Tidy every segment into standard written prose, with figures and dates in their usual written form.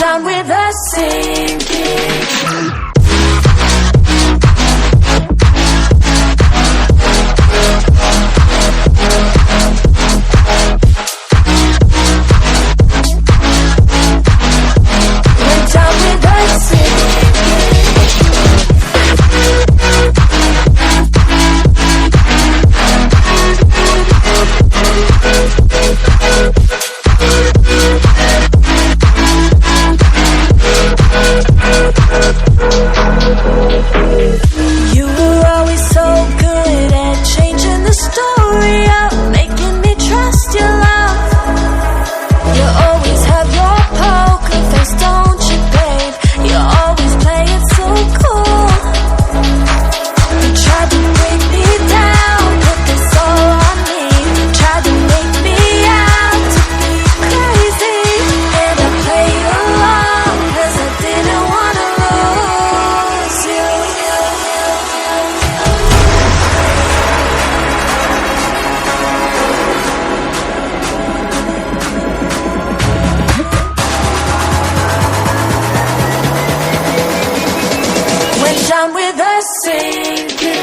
down with the sinking. You were always so good at changing the story up, making me trust your love. You always have your poker face, don't you, babe? You always play it so cool. You tried to break me down, put this all on me. Tried to make me out to be crazy, and I played along 'cause I didn't wanna lose you. Went down with the sinking.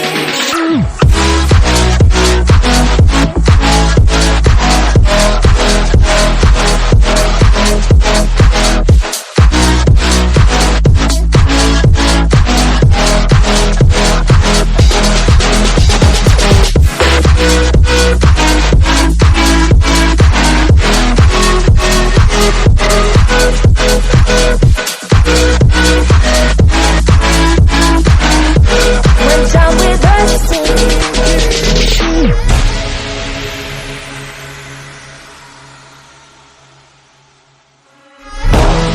Went down with the sinking.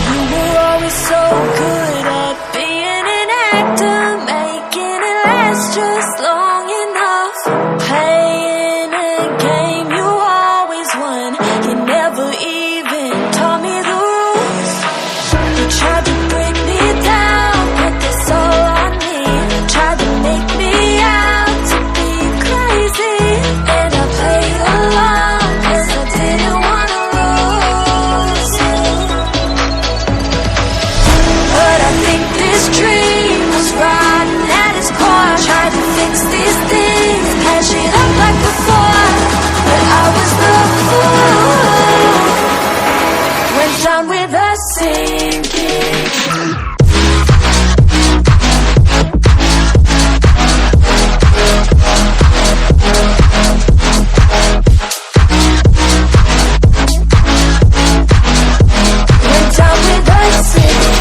You were always so good at being an actor, making it last just long enough. Playing a game you always won. You never even taught me the rules. You tried to break me down, put this all on me. Tried to make me out to be crazy, and I played along 'cause I didn't wanna lose you. But I think this dream was rotten at its core. Tried to fix these things, patch it up like before, but I was the fool. Went down with the sinking. Went down with the sinking.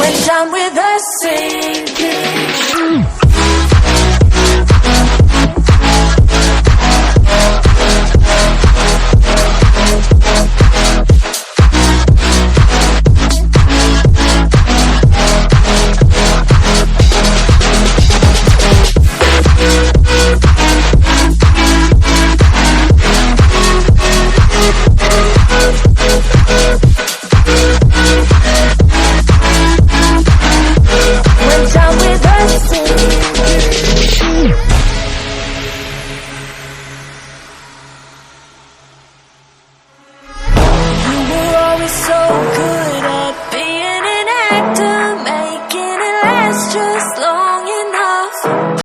and down with the sinking.